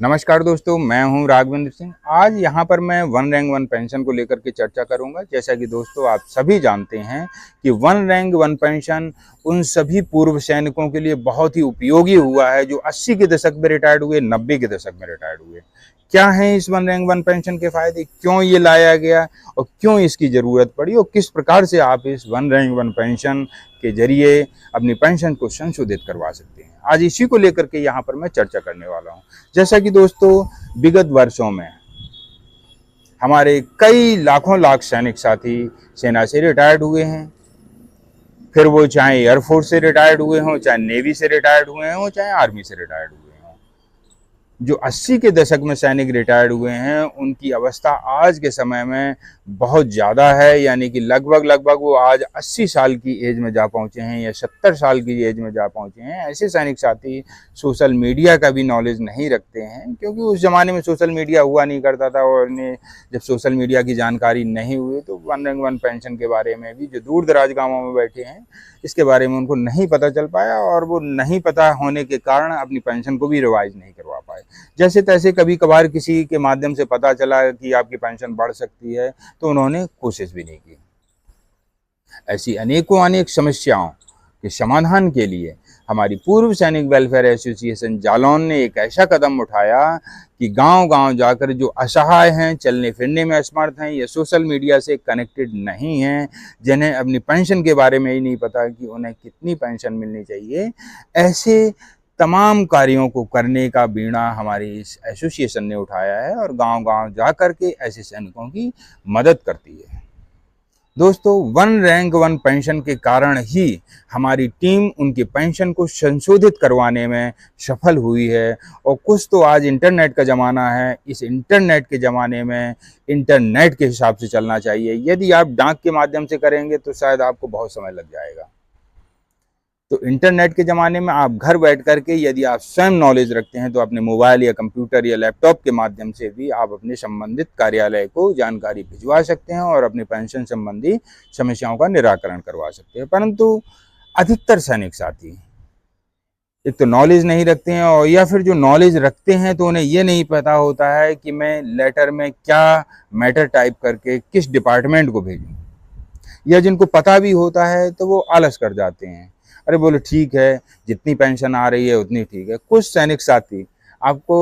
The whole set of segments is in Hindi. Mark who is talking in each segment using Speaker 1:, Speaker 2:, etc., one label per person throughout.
Speaker 1: नमस्कार दोस्तों, मैं हूं राघवेंद्र सिंह। आज यहां पर मैं वन रैंक वन पेंशन को लेकर के चर्चा करूंगा। जैसा कि दोस्तों आप सभी जानते हैं कि वन रैंक वन पेंशन उन सभी पूर्व सैनिकों के लिए बहुत ही उपयोगी हुआ है जो 80 के दशक में रिटायर्ड हुए, 90 के दशक में रिटायर्ड हुए। क्या है इस वन रैंक वन पेंशन के फायदे, क्यों ये लाया गया और क्यों इसकी ज़रूरत पड़ी और किस प्रकार से आप इस वन रैंक वन पेंशन के जरिए अपनी पेंशन को संशोधित करवा सकते हैं। आज इसी को लेकर के यहाँ पर मैं चर्चा करने वाला हूँ। जैसा कि दोस्तों विगत वर्षों में हमारे कई लाखों लाख सैनिक साथी सेना से रिटायर्ड हुए हैं, फिर वो चाहे एयरफोर्स से रिटायर्ड हुए हों, चाहे नेवी से रिटायर्ड हुए हों, चाहे आर्मी से रिटायर्ड हुए हों। जो 80 के दशक में सैनिक रिटायर्ड हुए हैं उनकी अवस्था आज के समय में बहुत ज़्यादा है, यानी कि लगभग वो आज 80 साल की एज में जा पहुँचे हैं या 70 साल की एज में जा पहुँचे हैं। ऐसे सैनिक साथी सोशल मीडिया का भी नॉलेज नहीं रखते हैं, क्योंकि उस ज़माने में सोशल मीडिया हुआ नहीं करता था और उन्हें जब सोशल मीडिया की जानकारी नहीं हुई तो वन रैंक वन पेंशन के बारे में भी जो दूर दराज गाँवों में बैठे हैं इसके बारे में उनको नहीं पता चल पाया और वो नहीं पता होने के कारण अपनी पेंशन को भी रिवाइज नहीं करवा पाए। जैसे तैसे कभी कभार किसी के माध्यम से पता चला कि आपकी पेंशन बढ़ सकती है तो उन्होंने कोशिश भी नहीं की। ऐसी अनेक समस्याओं के समाधान के लिए हमारी पूर्व सैनिक वेलफेयर एसोसिएशन जालौन ने एक ऐसा कदम उठाया कि गांव-गांव जाकर जो असहाय हैं, चलने फिरने में असमर्थ हैं या सोशल मीडिया से कनेक्टेड नहीं हैं, जिन्हें अपनी पेंशन के बारे में ही नहीं पता कि उन्हें कितनी पेंशन मिलनी चाहिए, ऐसे तमाम कार्यों को करने का बीड़ा हमारी इस एसोसिएशन ने उठाया है और गांव-गांव जाकर के ऐसे सैनिकों की मदद करती है। दोस्तों वन रैंक वन पेंशन के कारण ही हमारी टीम उनकी पेंशन को संशोधित करवाने में सफल हुई है। और कुछ तो आज इंटरनेट का ज़माना है, इस इंटरनेट के ज़माने में इंटरनेट के हिसाब से चलना चाहिए। यदि आप डाक के माध्यम से करेंगे तो शायद आपको बहुत समय लग जाएगा। तो इंटरनेट के ज़माने में आप घर बैठ करके यदि आप स्वयं नॉलेज रखते हैं तो अपने मोबाइल या कंप्यूटर या लैपटॉप के माध्यम से भी आप अपने संबंधित कार्यालय को जानकारी भिजवा सकते हैं और अपनी पेंशन संबंधी समस्याओं का निराकरण करवा सकते हैं। परंतु अधिकतर सैनिक साथी एक तो नॉलेज नहीं रखते हैं और या फिर जो नॉलेज रखते हैं तो उन्हें ये नहीं पता होता है कि मैं लेटर में क्या मैटर टाइप करके किस डिपार्टमेंट को भेजूँ, या जिनको पता भी होता है तो वो आलस कर जाते हैं। अरे बोले ठीक है, जितनी पेंशन आ रही है उतनी ठीक है। कुछ सैनिक साथी आपको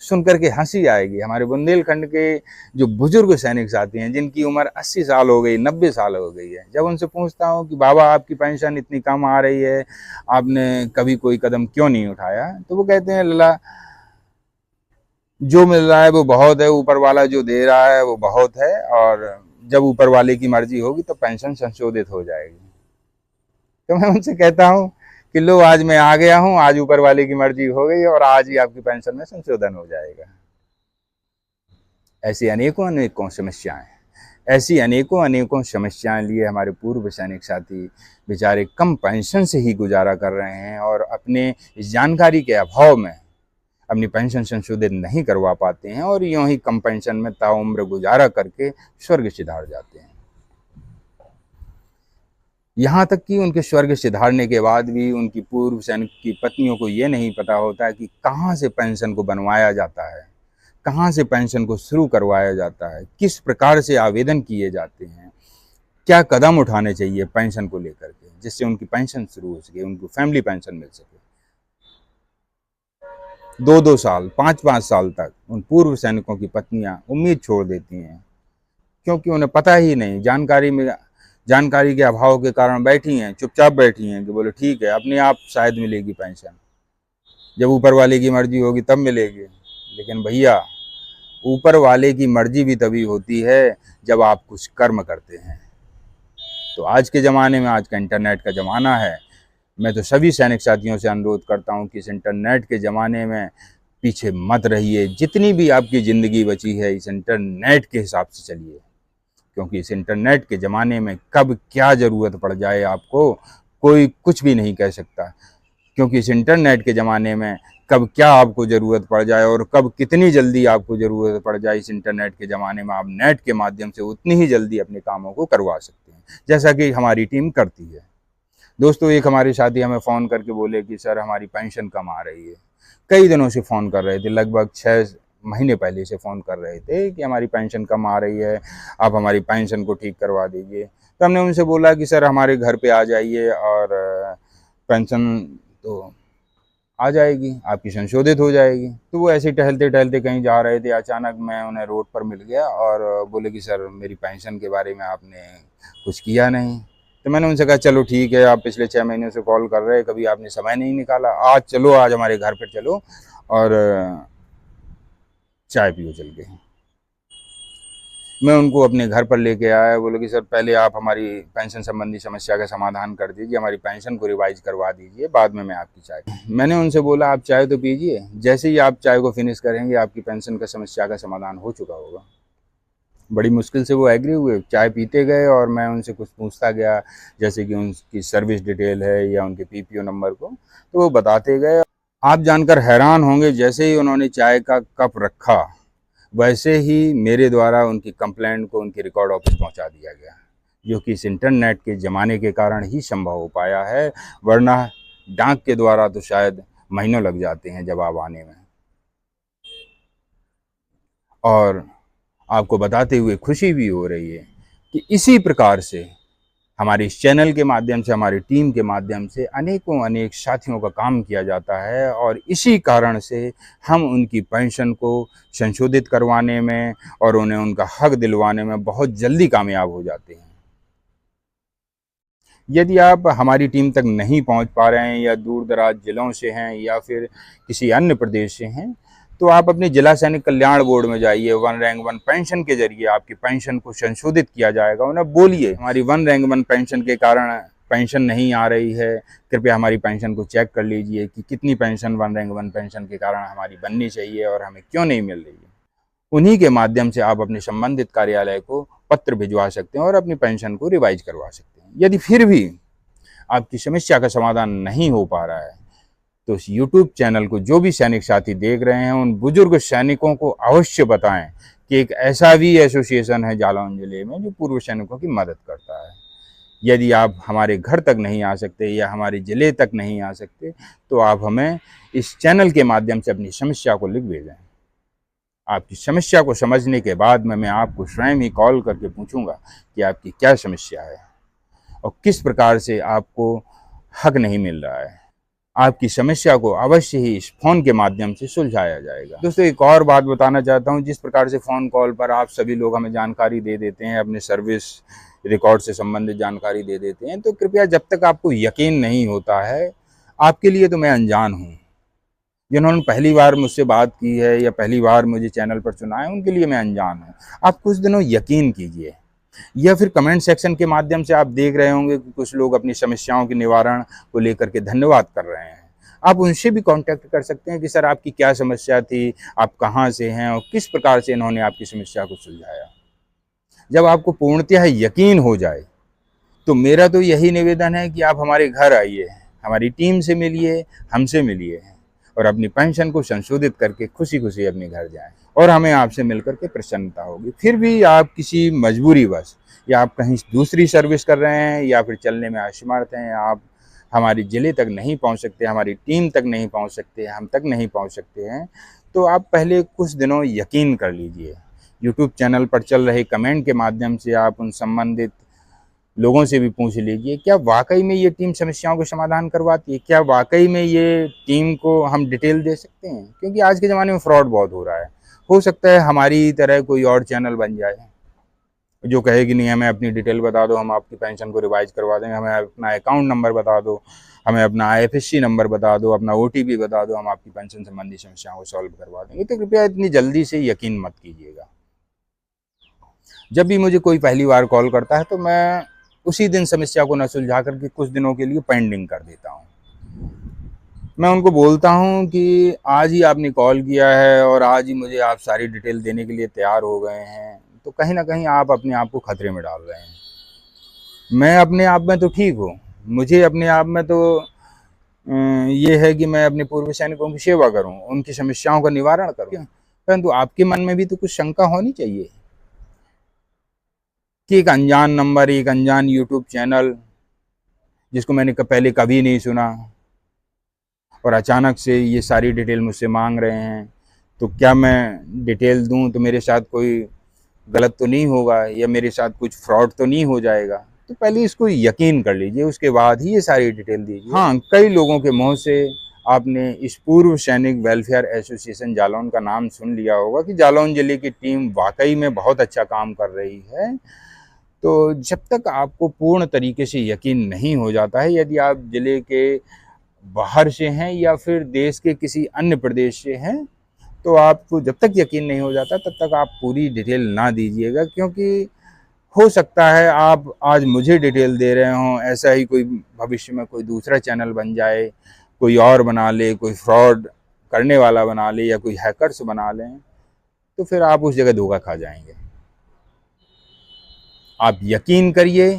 Speaker 1: सुन करके हंसी आएगी, हमारे बुंदेलखंड के जो बुजुर्ग सैनिक साथी हैं जिनकी उम्र 80 साल हो गई, 90 साल हो गई है, जब उनसे पूछता हूँ कि बाबा आपकी पेंशन इतनी कम आ रही है, आपने कभी कोई कदम क्यों नहीं उठाया, तो वो कहते हैं लला जो मिल रहा है वो बहुत है, ऊपर वाला जो दे रहा है वो बहुत है और जब ऊपर वाले की मर्जी होगी तो पेंशन संशोधित हो जाएगी। तो मैं उनसे कहता हूँ कि लो आज मैं आ गया हूँ, आज ऊपर वाले की मर्जी हो गई और आज ही आपकी पेंशन में संशोधन हो जाएगा। ऐसी अनेकों समस्याएं लिए हमारे पूर्व सैनिक साथी बेचारे कम पेंशन से ही गुजारा कर रहे हैं और अपने इस जानकारी के अभाव में अपनी पेंशन संशोधित नहीं करवा पाते हैं और यूं ही कम पेंशन में ताउम्र गुजारा करके स्वर्ग सिधार जाते हैं। यहाँ तक कि उनके स्वर्ग सिधारने के बाद भी उनकी पूर्व सैनिक की पत्नियों को ये नहीं पता होता कि कहाँ से पेंशन को बनवाया जाता है, कहाँ से पेंशन को शुरू करवाया जाता है, किस प्रकार से आवेदन किए जाते हैं, क्या कदम उठाने चाहिए पेंशन को लेकर के जिससे उनकी पेंशन शुरू हो सके, उनको फैमिली पेंशन मिल सके। 2-2 साल, 5-5 साल तक उन पूर्व सैनिकों की पत्नियां उम्मीद छोड़ देती हैं, क्योंकि उन्हें पता ही नहीं, जानकारी के अभाव के कारण बैठी हैं, चुपचाप बैठी हैं कि बोले ठीक है अपने आप शायद मिलेगी पेंशन, जब ऊपर वाले की मर्जी होगी तब मिलेगी। लेकिन भैया ऊपर वाले की मर्जी भी तभी होती है जब आप कुछ कर्म करते हैं। तो आज के ज़माने में, आज का इंटरनेट का ज़माना है, मैं तो सभी सैनिक साथियों से अनुरोध करता हूं कि इस इंटरनेट के ज़माने में पीछे मत रहिए। जितनी भी आपकी ज़िंदगी बची है इस इंटरनेट के हिसाब से चलिए, क्योंकि इस इंटरनेट के ज़माने में कब क्या ज़रूरत पड़ जाए आपको कोई कुछ भी नहीं कह सकता। क्योंकि इस इंटरनेट के ज़माने में कब क्या आपको ज़रूरत पड़ जाए और कब कितनी जल्दी आपको ज़रूरत पड़ जाए, इस इंटरनेट के ज़माने में आप नेट के माध्यम से उतनी ही जल्दी अपने कामों को करवा सकते हैं, जैसा कि हमारी टीम करती है। दोस्तों एक हमारे साथी हमें फ़ोन करके बोले कि सर हमारी पेंशन कम आ रही है, कई दिनों से फ़ोन कर रहे थे, लगभग 6 महीने पहले से फ़ोन कर रहे थे कि हमारी पेंशन कम आ रही है, आप हमारी पेंशन को ठीक करवा दीजिए। तो हमने उनसे बोला कि सर हमारे घर पे आ जाइए और पेंशन तो आ जाएगी, आपकी संशोधित हो जाएगी। तो वो ऐसे ही टहलते-टहलते कहीं जा रहे थे, अचानक मैं उन्हें रोड पर मिल गया और बोले कि सर मेरी पेंशन के बारे में आपने कुछ किया नहीं। तो मैंने उनसे कहा चलो ठीक है, आप पिछले 6 महीनों से कॉल कर रहे हैं, कभी आपने समय नहीं निकाला, आज चलो, आज हमारे घर पे चलो और चाय पियो चल के। मैं उनको अपने घर पर लेके आया, बोले कि सर पहले आप हमारी पेंशन संबंधी समस्या का समाधान कर दीजिए, हमारी पेंशन को रिवाइज करवा दीजिए, बाद में मैं आपकी चाय। मैंने उनसे बोला आप चाय तो पीजिए, जैसे ही आप चाय को फिनिश करेंगे आपकी पेंशन का समस्या का समाधान हो चुका होगा। बड़ी मुश्किल से वो एग्री हुए, चाय पीते गए और मैं उनसे कुछ पूछता गया, जैसे कि उनकी सर्विस डिटेल है या उनके पीपीओ नंबर को, तो वो बताते गए। आप जानकर हैरान होंगे, जैसे ही उन्होंने चाय का कप रखा वैसे ही मेरे द्वारा उनकी कंप्लेंट को उनके रिकॉर्ड ऑफिस पहुंचा दिया गया, जो कि इस इंटरनेट के ज़माने के कारण ही संभव हो पाया है, वरना डाक के द्वारा तो शायद महीनों लग जाते हैं जवाब आने में। और आपको बताते हुए खुशी भी हो रही है कि इसी प्रकार से हमारे इस चैनल के माध्यम से, हमारी टीम के माध्यम से अनेकों अनेक साथियों का काम किया जाता है और इसी कारण से हम उनकी पेंशन को संशोधित करवाने में और उन्हें उनका हक दिलवाने में बहुत जल्दी कामयाब हो जाते हैं। यदि आप हमारी टीम तक नहीं पहुंच पा रहे हैं या दूर दराज जिलों से हैं या फिर किसी अन्य प्रदेश से हैं, तो आप अपने जिला सैनिक कल्याण बोर्ड में जाइए। वन रैंक वन पेंशन के जरिए आपकी पेंशन को संशोधित किया जाएगा। उन्हें बोलिए हमारी वन रैंक वन पेंशन के कारण पेंशन नहीं आ रही है, कृपया हमारी पेंशन को चेक कर लीजिए कि कितनी pension one rank one pension के कारण हमारी बननी चाहिए और हमें क्यों नहीं मिल रही है। उन्हीं के माध्यम से आप अपने संबंधित कार्यालय को पत्र भिजवा सकते हैं और अपनी पेंशन को रिवाइज करवा सकते हैं। यदि फिर भी आपकी समस्या का समाधान नहीं हो पा रहा है, तो इस YouTube चैनल को जो भी सैनिक साथी देख रहे हैं उन बुजुर्ग सैनिकों को अवश्य बताएं कि एक ऐसा भी एसोसिएशन है जालौन जिले में जो पूर्व सैनिकों की मदद करता है। यदि आप हमारे घर तक नहीं आ सकते या हमारे ज़िले तक नहीं आ सकते, तो आप हमें इस चैनल के माध्यम से अपनी समस्या को लिख भेजें। आपकी समस्या को समझने के बाद मैं आपको स्वयं ही कॉल करके पूछूंगा कि आपकी क्या समस्या है और किस प्रकार से आपको हक नहीं मिल रहा है। आपकी समस्या को अवश्य ही इस फ़ोन के माध्यम से सुलझाया जाएगा। दोस्तों एक और बात बताना चाहता हूँ, जिस प्रकार से फ़ोन कॉल पर आप सभी लोग हमें जानकारी दे देते हैं, अपने सर्विस रिकॉर्ड से संबंधित जानकारी दे देते हैं, तो कृपया जब तक आपको यकीन नहीं होता है, आपके लिए तो मैं अनजान हूँ। जिन्होंने पहली बार मुझसे बात की है या पहली बार मुझे चैनल पर सुना है, उनके लिए मैं अनजान हूँ। आप कुछ दिनों यकीन कीजिए या फिर कमेंट सेक्शन के माध्यम से आप देख रहे होंगे कि कुछ लोग अपनी समस्याओं के निवारण को लेकर के धन्यवाद कर रहे हैं। आप उनसे भी कांटेक्ट कर सकते हैं कि सर आपकी क्या समस्या थी, आप कहाँ से हैं और किस प्रकार से इन्होंने आपकी समस्या को सुलझाया। जब आपको पूर्णतः यकीन हो जाए, तो मेरा तो यही निवेदन है कि आप हमारे घर आइए, हमारी टीम से मिलिए, हमसे मिलिए और अपनी पेंशन को संशोधित करके खुशी खुशी अपने घर जाएं और हमें आपसे मिलकर के प्रसन्नता होगी। फिर भी आप किसी मजबूरीवश या आप कहीं दूसरी सर्विस कर रहे हैं या फिर चलने में असमर्थ हैं, आप हमारे ज़िले तक नहीं पहुंच सकते, हमारी टीम तक नहीं पहुंच सकते, हम तक नहीं पहुंच सकते हैं, तो आप पहले कुछ दिनों यकीन कर लीजिए। यूट्यूब चैनल पर चल रहे कमेंट के माध्यम से आप उन संबंधित लोगों से भी पूछ लीजिए, क्या वाकई में ये टीम समस्याओं को समाधान करवाती है, क्या वाकई में ये टीम को हम डिटेल दे सकते हैं, क्योंकि आज के ज़माने में फ्रॉड बहुत हो रहा है। हो सकता है हमारी तरह कोई और चैनल बन जाए जो कहे कि नहीं हमें अपनी डिटेल बता दो, हम आपकी पेंशन को रिवाइज करवा देंगे, हमें अपना अकाउंट नंबर बता दो, हमें अपना IFSC नंबर बता दो, अपना OTP बता दो, हम आपकी पेंशन संबंधी समस्याओं को सॉल्व करवा देंगे। तो कृपया इतनी जल्दी से यकीन मत कीजिएगा। जब भी मुझे कोई पहली बार कॉल करता है तो मैं उसी दिन समस्या को न सुलझा करके कुछ दिनों के लिए पेंडिंग कर देता हूँ। मैं उनको बोलता हूँ कि आज ही आपने कॉल किया है और आज ही मुझे आप सारी डिटेल देने के लिए तैयार हो गए हैं, तो कहीं ना कहीं आप अपने आप को खतरे में डाल रहे हैं। मैं अपने आप में तो ठीक हूँ, मुझे अपने आप में तो ये है कि मैं अपने पूर्व सैनिकों की सेवा करूँ, उनकी समस्याओं का निवारण करूँ, परंतु आपके मन में भी तो कुछ शंका होनी चाहिए कि एक अनजान नंबर, एक अनजान यूट्यूब चैनल जिसको मैंने पहले कभी नहीं सुना और अचानक से ये सारी डिटेल मुझसे मांग रहे हैं, तो क्या मैं डिटेल दूं तो मेरे साथ कोई गलत तो नहीं होगा या मेरे साथ कुछ फ्रॉड तो नहीं हो जाएगा। तो पहले इसको यकीन कर लीजिए, उसके बाद ही ये सारी डिटेल दीजिए। हाँ, कई लोगों के मुंह से आपने इस पूर्व सैनिक वेलफेयर एसोसिएशन जालौन का नाम सुन लिया होगा कि जालौन जिले की टीम वाकई में बहुत अच्छा काम कर रही है। तो जब तक आपको पूर्ण तरीके से यकीन नहीं हो जाता है, यदि आप जिले के बाहर से हैं या फिर देश के किसी अन्य प्रदेश से हैं, तो आपको जब तक यकीन नहीं हो जाता तब तक आप पूरी डिटेल ना दीजिएगा, क्योंकि हो सकता है आप आज मुझे डिटेल दे रहे हों, ऐसा ही कोई भविष्य में कोई दूसरा चैनल बन जाए, कोई और बना ले, कोई फ्रॉड करने वाला बना ले या कोई हैकर्स बना लें, तो फिर आप उस जगह धोखा खा जाएंगे। आप यकीन करिए,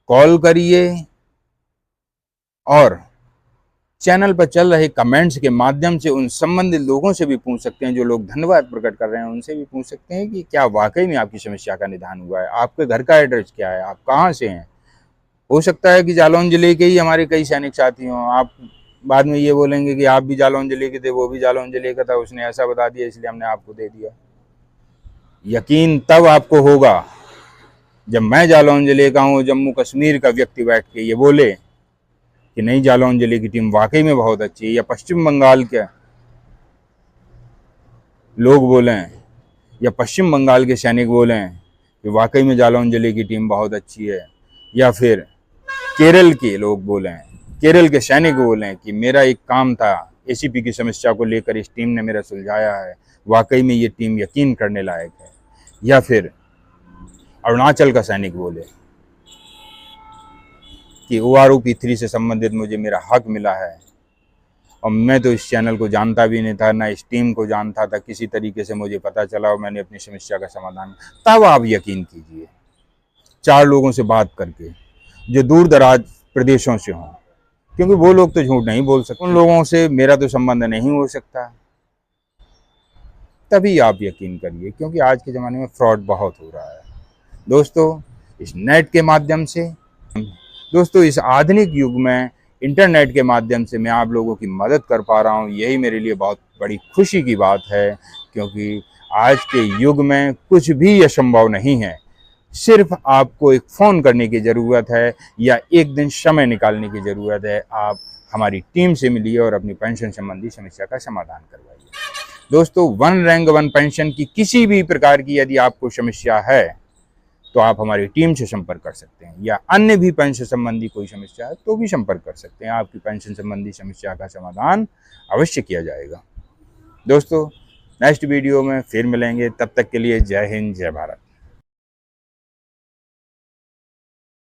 Speaker 1: कॉल करिए और चैनल पर चल रहे कमेंट्स के माध्यम से उन संबंधित लोगों से भी पूछ सकते हैं, जो लोग धन्यवाद प्रकट कर रहे हैं उनसे भी पूछ सकते हैं कि क्या वाकई में आपकी समस्या का निदान हुआ है, आपके घर का एड्रेस क्या है, आप कहाँ से हैं। हो सकता है कि जालौन जिले के ही हमारे कई सैनिक साथी हों, आप बाद में ये बोलेंगे कि आप भी जालौन जिले के थे, वो भी जालौन जिले का था, उसने ऐसा बता दिया इसलिए हमने आपको दे दिया। यकीन तब आपको होगा जब मैं जालौन जिले का हूँ, जम्मू कश्मीर का व्यक्ति बैठ के ये बोले कि नहीं, जालौन जिले की टीम वाकई में बहुत अच्छी है, या पश्चिम बंगाल के लोग बोलें या पश्चिम बंगाल के सैनिक बोलें कि वाकई में जालौन जिले की टीम बहुत अच्छी है, या फिर केरल के लोग बोलें, केरल के सैनिक बोलें कि मेरा एक काम था, एसीपी की समस्या को लेकर इस टीम ने मेरा सुलझाया है, वाकई में ये टीम यकीन करने लायक है, या फिर अरुणाचल का सैनिक बोले कि OROP3 से संबंधित मुझे मेरा हक मिला है और मैं तो इस चैनल को जानता भी नहीं था, ना इस टीम को जानता था, किसी तरीके से मुझे पता चला और मैंने अपनी समस्या का समाधान। तब आप यकीन कीजिए, 4 लोगों से बात करके जो दूर दराज प्रदेशों से हों, क्योंकि वो लोग तो झूठ नहीं बोल सकते, उन लोगों से मेरा तो संबंध नहीं हो सकता, तभी आप यकीन करिए, क्योंकि आज के ज़माने में फ्रॉड बहुत हो रहा है। दोस्तों, इस नेट के माध्यम से, दोस्तों इस आधुनिक युग में इंटरनेट के माध्यम से मैं आप लोगों की मदद कर पा रहा हूँ, यही मेरे लिए बहुत बड़ी खुशी की बात है, क्योंकि आज के युग में कुछ भी असंभव नहीं है। सिर्फ आपको एक फ़ोन करने की ज़रूरत है या एक दिन समय निकालने की ज़रूरत है। आप हमारी टीम से मिलिए और अपनी पेंशन संबंधी समस्या का समाधान करवाइए। दोस्तों, वन रैंक वन पेंशन की किसी भी प्रकार की यदि आपको समस्या है तो आप हमारी टीम से संपर्क कर सकते हैं, या अन्य भी पेंशन संबंधी कोई समस्या है तो भी संपर्क कर सकते हैं। आपकी पेंशन संबंधी समस्या का समाधान अवश्य किया जाएगा। दोस्तों, नेक्स्ट वीडियो में फिर मिलेंगे, तब तक के लिए जय हिंद, जय भारत।